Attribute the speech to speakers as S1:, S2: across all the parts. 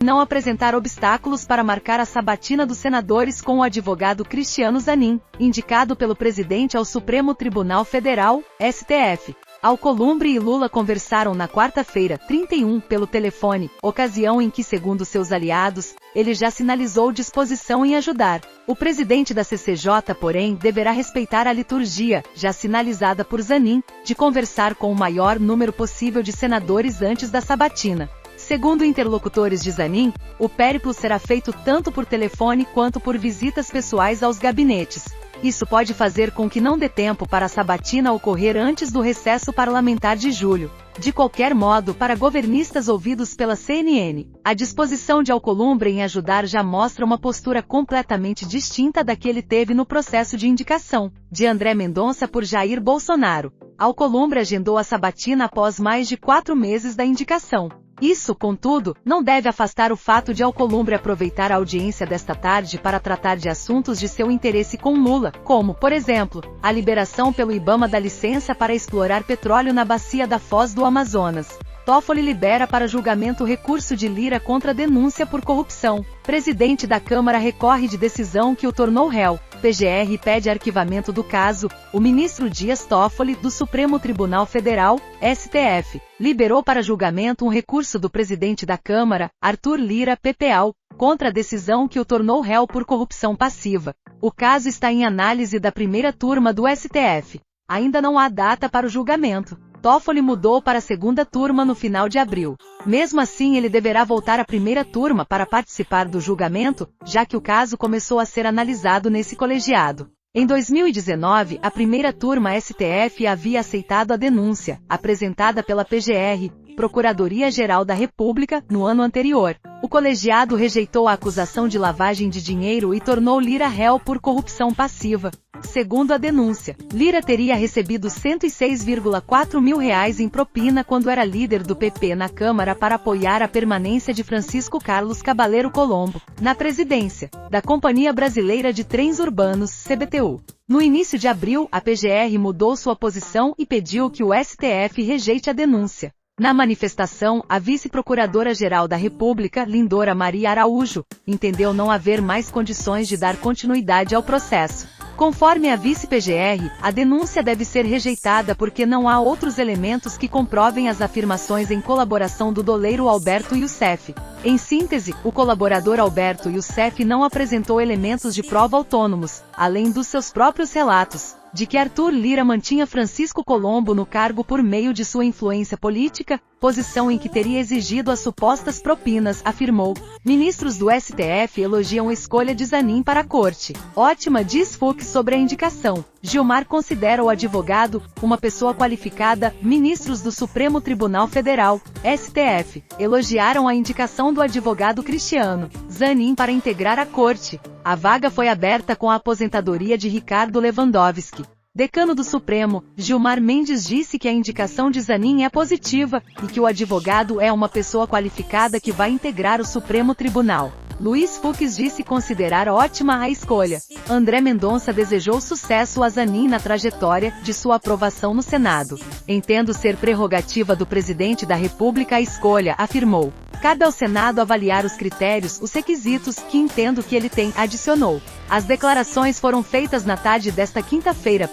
S1: não apresentar obstáculos para marcar a sabatina dos senadores com o advogado Cristiano Zanin, indicado pelo presidente ao Supremo Tribunal Federal, STF. Alcolumbre e Lula conversaram na quarta-feira, 31, pelo telefone, ocasião em que, segundo seus aliados, ele já sinalizou disposição em ajudar. O presidente da CCJ, porém, deverá respeitar a liturgia, já sinalizada por Zanin, de conversar com o maior número possível de senadores antes da sabatina. Segundo interlocutores de Zanin, o périplo será feito tanto por telefone quanto por visitas pessoais aos gabinetes. Isso pode fazer com que não dê tempo para a sabatina ocorrer antes do recesso parlamentar de julho. De qualquer modo, para governistas ouvidos pela CNN, a disposição de Alcolumbre em ajudar já mostra uma postura completamente distinta da que ele teve no processo de indicação de André Mendonça por Jair Bolsonaro. Alcolumbre agendou a sabatina após mais de 4 meses da indicação. Isso, contudo, não deve afastar o fato de Alcolumbre aproveitar a audiência desta tarde para tratar de assuntos de seu interesse com Lula, como, por exemplo, a liberação pelo IBAMA da licença para explorar petróleo na bacia da Foz do Amazonas. Toffoli libera para julgamento recurso de Lira contra denúncia por corrupção. Presidente da Câmara recorre de decisão que o tornou réu. PGR pede arquivamento do caso. O ministro Dias Toffoli, do Supremo Tribunal Federal, STF, liberou para julgamento um recurso do presidente da Câmara, Arthur Lira PPAU, contra a decisão que o tornou réu por corrupção passiva. O caso está em análise da primeira turma do STF. Ainda não há data para o julgamento. Toffoli mudou para a segunda turma no final de abril. Mesmo assim, ele deverá voltar à primeira turma para participar do julgamento, já que o caso começou a ser analisado nesse colegiado. Em 2019, a primeira turma STF havia aceitado a denúncia, apresentada pela PGR, Procuradoria-Geral da República, no ano anterior. O colegiado rejeitou a acusação de lavagem de dinheiro e tornou Lira réu por corrupção passiva. Segundo a denúncia, Lira teria recebido R$ 106,4 mil em propina quando era líder do PP na Câmara para apoiar a permanência de Francisco Carlos Cabaleiro Colombo, na presidência da Companhia Brasileira de Trens Urbanos, CBTU. No início de abril, a PGR mudou sua posição e pediu que o STF rejeite a denúncia. Na manifestação, a vice-procuradora-geral da República, Lindora Maria Araújo, entendeu não haver mais condições de dar continuidade ao processo. Conforme a vice-PGR, a denúncia deve ser rejeitada porque não há outros elementos que comprovem as afirmações em colaboração do doleiro Alberto Youssef. Em síntese, o colaborador Alberto Youssef não apresentou elementos de prova autônomos, além dos seus próprios relatos, de que Arthur Lira mantinha Francisco Colombo no cargo por meio de sua influência política, posição em que teria exigido as supostas propinas, afirmou. Ministros do STF elogiam a escolha de Zanin para a corte. Ótima, diz Fux sobre a indicação. Gilmar considera o advogado uma pessoa qualificada. Ministros do Supremo Tribunal Federal, STF, elogiaram a indicação do advogado Cristiano Zanin para integrar a corte. A vaga foi aberta com a aposentadoria de Ricardo Lewandowski. Decano do Supremo, Gilmar Mendes disse que a indicação de Zanin é positiva e que o advogado é uma pessoa qualificada que vai integrar o Supremo Tribunal. Luiz Fux disse considerar ótima a escolha. André Mendonça desejou sucesso a Zanin na trajetória de sua aprovação no Senado. Entendo ser prerrogativa do presidente da República a escolha, afirmou. Cabe ao Senado avaliar os critérios, os requisitos, que entendo que ele tem, adicionou. As declarações foram feitas na tarde desta quinta-feira,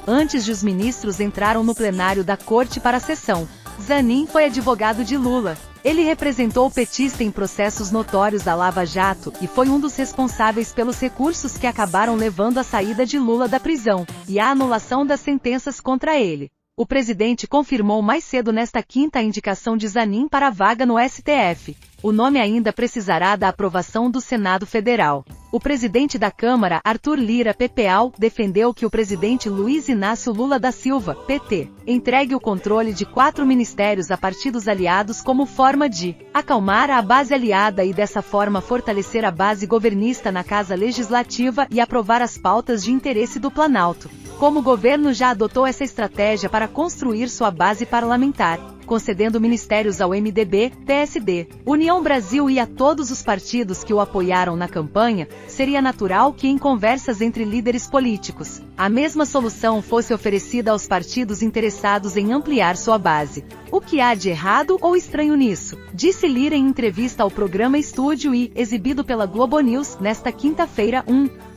S1: antes de os ministros entraram no plenário da Corte para a sessão. Zanin foi advogado de Lula. Ele representou o petista em processos notórios da Lava Jato e foi um dos responsáveis pelos recursos que acabaram levando à saída de Lula da prisão e à anulação das sentenças contra ele. O presidente confirmou mais cedo nesta quinta a indicação de Zanin para a vaga no STF. O nome ainda precisará da aprovação do Senado Federal. O presidente da Câmara, Arthur Lira PPAU, defendeu que o presidente Luiz Inácio Lula da Silva, PT, entregue o controle de 4 ministérios a partidos aliados como forma de acalmar a base aliada e dessa forma fortalecer a base governista na Casa Legislativa e aprovar as pautas de interesse do Planalto. Como o governo já adotou essa estratégia para construir sua base parlamentar, concedendo ministérios ao MDB, PSD, União Brasil e a todos os partidos que o apoiaram na campanha, seria natural que em conversas entre líderes políticos, a mesma solução fosse oferecida aos partidos interessados em ampliar sua base. O que há de errado ou estranho nisso? Disse Lira em entrevista ao programa Estúdio I, exibido pela Globo News, nesta quinta-feira.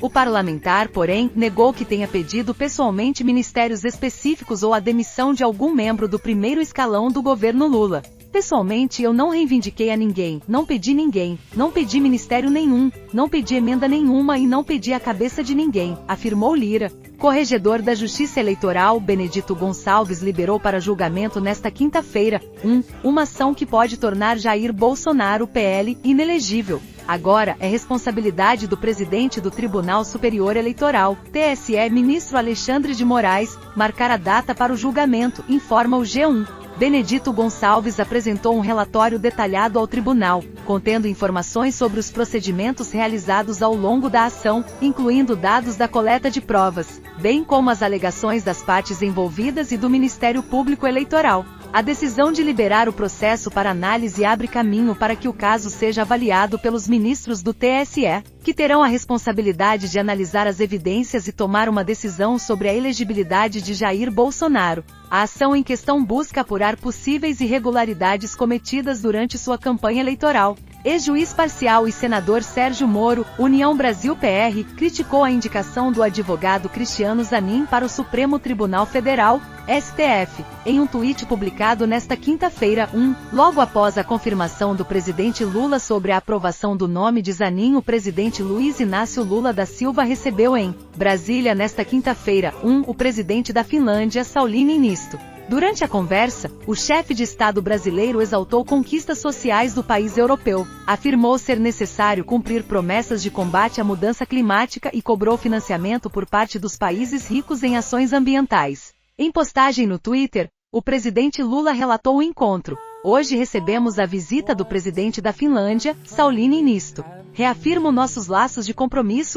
S1: O parlamentar, porém, negou que tenha pedido pessoalmente ministérios específicos ou a demissão de algum membro do primeiro escalão do governo Lula. Pessoalmente eu não reivindiquei a ninguém, não pedi ministério nenhum, não pedi emenda nenhuma e não pedi a cabeça de ninguém, afirmou Lira. Corregedor da Justiça Eleitoral, Benedito Gonçalves, liberou para julgamento nesta quinta-feira, uma ação que pode tornar Jair Bolsonaro, PL, inelegível. Agora é responsabilidade do presidente do Tribunal Superior Eleitoral, TSE, ministro Alexandre de Moraes, marcar a data para o julgamento, informa o G1. Benedito Gonçalves apresentou um relatório detalhado ao tribunal, contendo informações sobre os procedimentos realizados ao longo da ação, incluindo dados da coleta de provas, bem como as alegações das partes envolvidas e do Ministério Público Eleitoral. A decisão de liberar o processo para análise abre caminho para que o caso seja avaliado pelos ministros do TSE, que terão a responsabilidade de analisar as evidências e tomar uma decisão sobre a elegibilidade de Jair Bolsonaro. A ação em questão busca apurar possíveis irregularidades cometidas durante sua campanha eleitoral. Ex-juiz parcial e senador Sérgio Moro, União Brasil PR, criticou a indicação do advogado Cristiano Zanin para o Supremo Tribunal Federal, STF, em um tweet publicado nesta quinta-feira. Logo após a confirmação do presidente Lula sobre a aprovação do nome de Zanin, o presidente Luiz Inácio Lula da Silva recebeu em Brasília nesta quinta-feira, o presidente da Finlândia, Sauli Niinisto. Durante a conversa, o chefe de Estado brasileiro exaltou conquistas sociais do país europeu, afirmou ser necessário cumprir promessas de combate à mudança climática e cobrou financiamento por parte dos países ricos em ações ambientais. Em postagem no Twitter, o presidente Lula relatou o encontro. Hoje recebemos a visita do presidente da Finlândia, Sauli Niinisto. Reafirmo nossos laços de compromisso